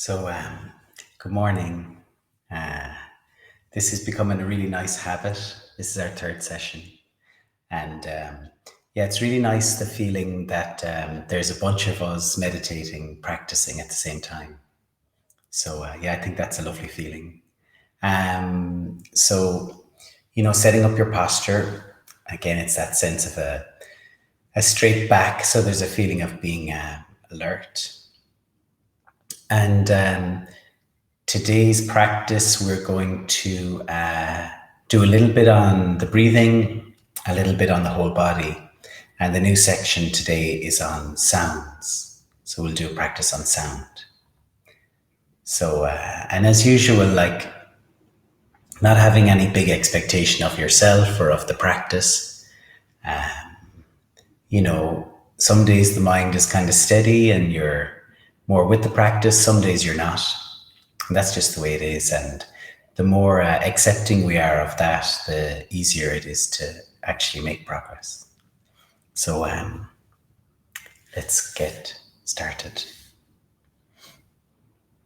So, good morning. Uh, this is becoming a really nice habit. This is our third session. And yeah, it's really nice the feeling that there's a bunch of us meditating, practicing at the same time. So, yeah, I think that's a lovely feeling. So, setting up your posture, again, it's that sense of a straight back. So, there's a feeling of being alert. And today's practice, we're going to do a little bit on the breathing, a little bit on the whole body. And the new section today is on sounds. So we'll do a practice on sound. So, and as usual, like not having any big expectation of yourself or of the practice. Some days the mind is kind of steady and you're more with the practice. Some days you're not. And that's just the way it is. And the more accepting we are of that, the easier it is to actually make progress. So let's get started.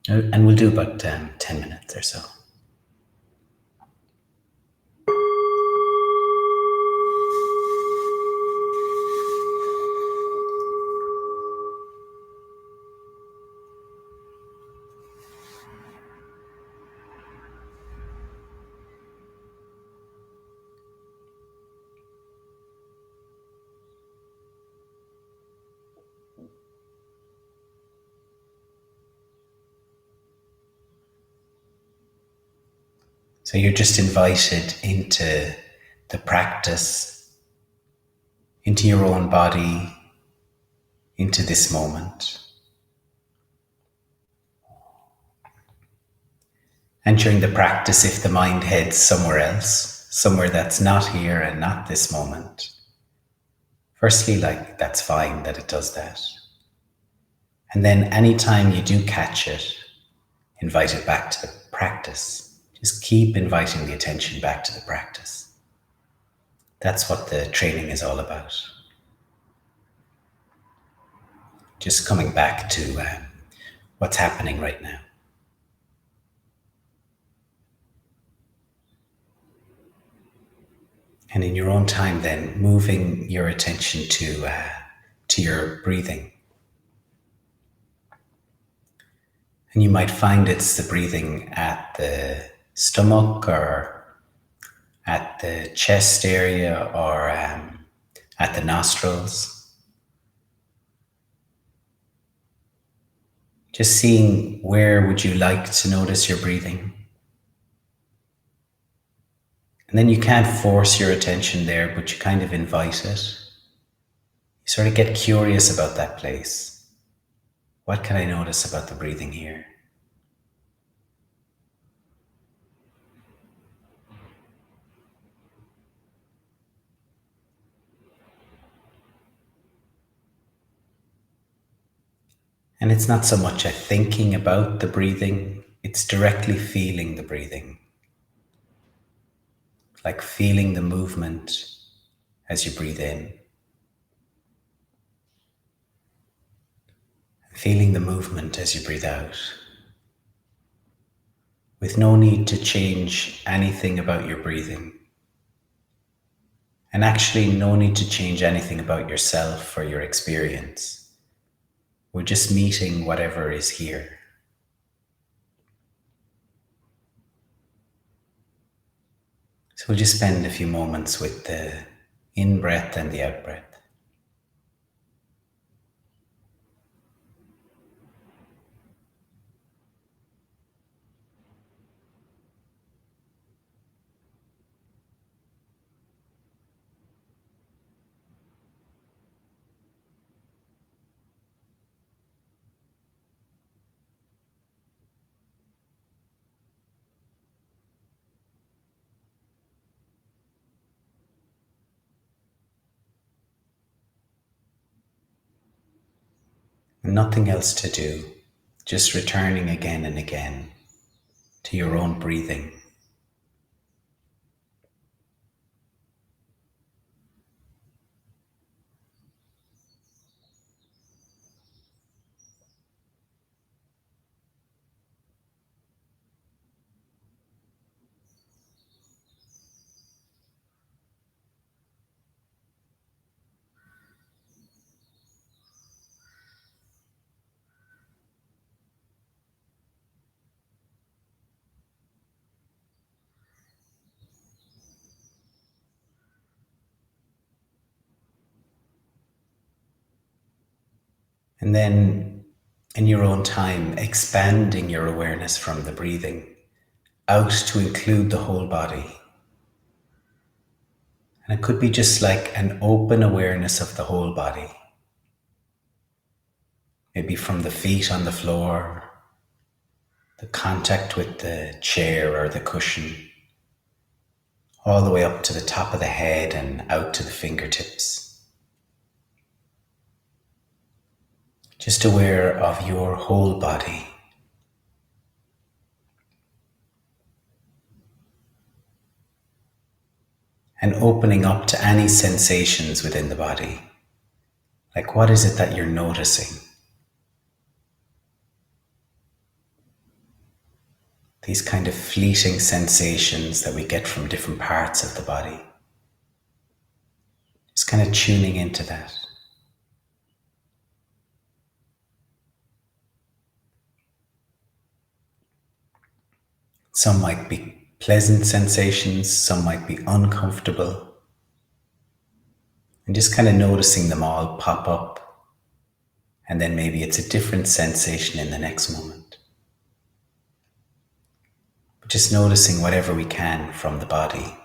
And we'll do about 10 minutes or so. So you're just invited into the practice, into your own body, into this moment. And during the practice, if the mind heads somewhere else, somewhere that's not here and not this moment, firstly, like that's fine that it does that. And then anytime you do catch it, invite it back to the practice. Just keep inviting the attention back to the practice. That's what the training is all about. Just coming back to what's happening right now. And in your own time, then moving your attention to your breathing. And you might find it's the breathing at the stomach or at the chest area or at the nostrils. Just seeing where would you like to notice your breathing. And then you can't force your attention there, but you kind of invite it. You sort of get curious about that place. What can I notice about the breathing here? And it's not so much a thinking about the breathing, it's directly feeling the breathing. Like feeling the movement as you breathe in, feeling the movement as you breathe out, with no need to change anything about your breathing. And actually, no need to change anything about yourself or your experience. We're just meeting whatever is here. So we'll just spend a few moments with the in breath and the out breath. Nothing else to do, just returning again and again to your own breathing. And then in your own time, expanding your awareness from the breathing out to include the whole body. And it could be just like an open awareness of the whole body. Maybe from the feet on the floor, the contact with the chair or the cushion, all the way up to the top of the head and out to the fingertips. Just aware of your whole body. And opening up to any sensations within the body. Like, what is it that you're noticing? These kind of fleeting sensations that we get from different parts of the body. Just kind of tuning into that. Some might be pleasant sensations, some might be uncomfortable. And just kind of noticing them all pop up. And then maybe it's a different sensation in the next moment. But just noticing whatever we can from the body.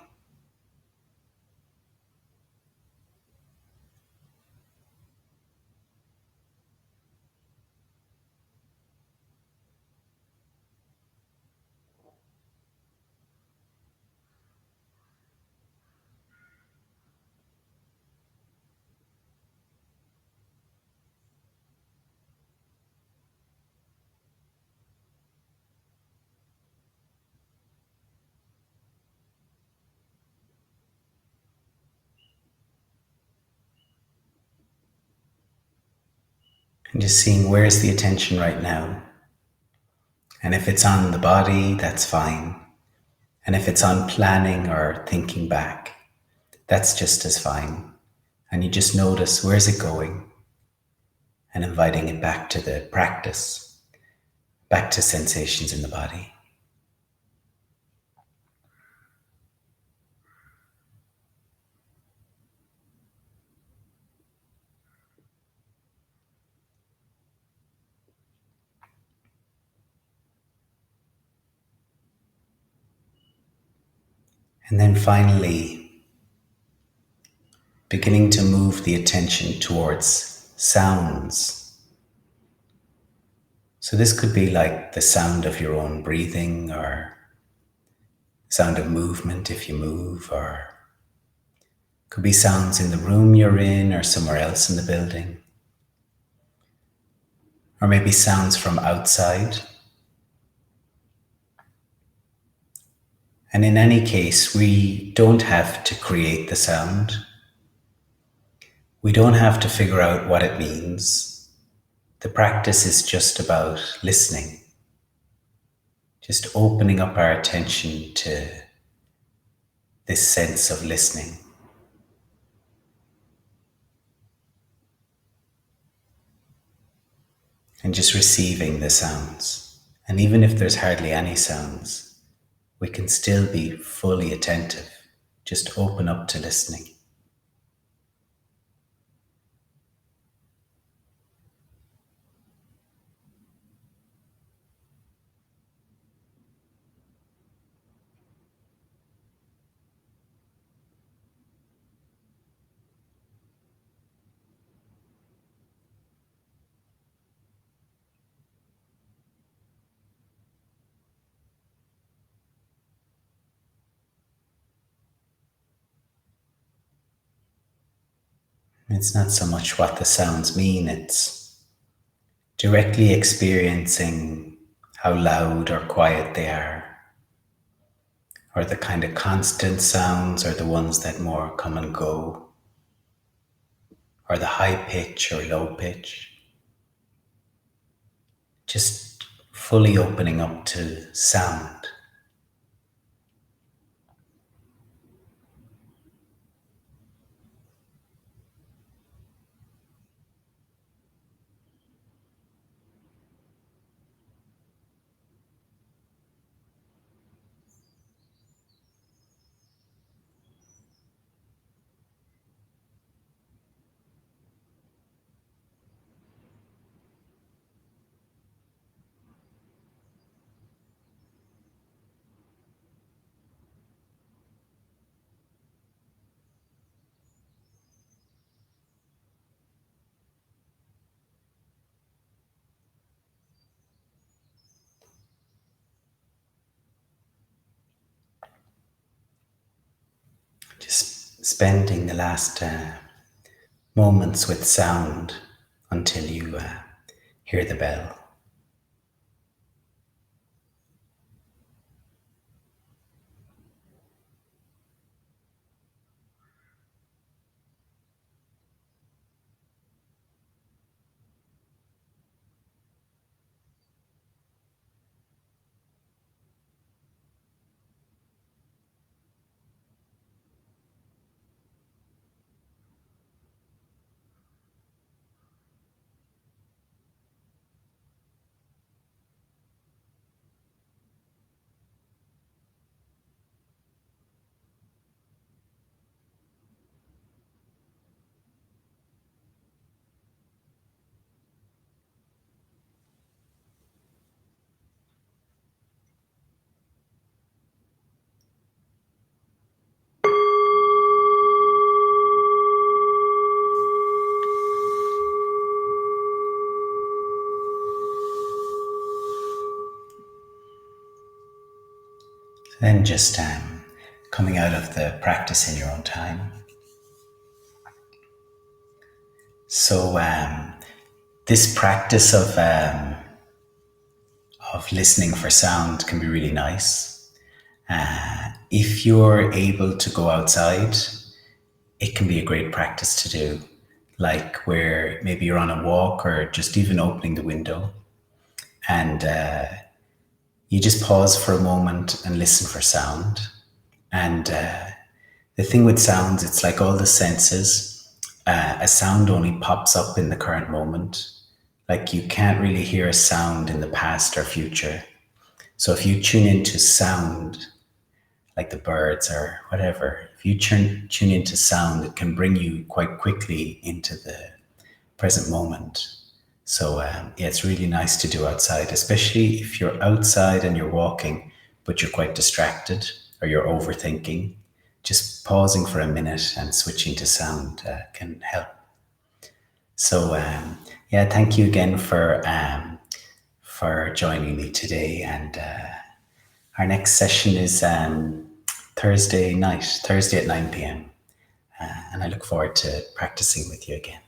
And just seeing where's the attention right now. And if it's on the body, that's fine. And if it's on planning or thinking back, that's just as fine. And you just notice where's it going and inviting it back to the practice, back to sensations in the body. And then finally, beginning to move the attention towards sounds. So this could be like the sound of your own breathing or sound of movement if you move, or could be sounds in the room you're in or somewhere else in the building. Or maybe sounds from outside. And in any case, we don't have to create the sound. We don't have to figure out what it means. The practice is just about listening, just opening up our attention to this sense of listening. And just receiving the sounds. And even if there's hardly any sounds, we can still be fully attentive. Just open up to listening. It's not so much what the sounds mean, it's directly experiencing how loud or quiet they are, or the kind of constant sounds, or the ones that more come and go, or the high pitch or low pitch. Just fully opening up to sound. spending the last moments with sound until you hear the bell. Then just coming out of the practice in your own time. So this practice of listening for sound can be really nice. If you're able to go outside, it can be a great practice to do, like where maybe you're on a walk or just even opening the window and you just pause for a moment and listen for sound. And the thing with sounds, it's like all the senses. A sound only pops up in the current moment. Like you can't really hear a sound in the past or future. So if you tune into sound, like the birds or whatever, if you tune into sound, it can bring you quite quickly into the present moment. So yeah, it's really nice to do outside, especially if you're outside and you're walking, but you're quite distracted or you're overthinking. Just pausing for a minute and switching to sound can help. So yeah, thank you again for joining me today. And our next session is Thursday night, Thursday at 9 p.m. And I look forward to practicing with you again.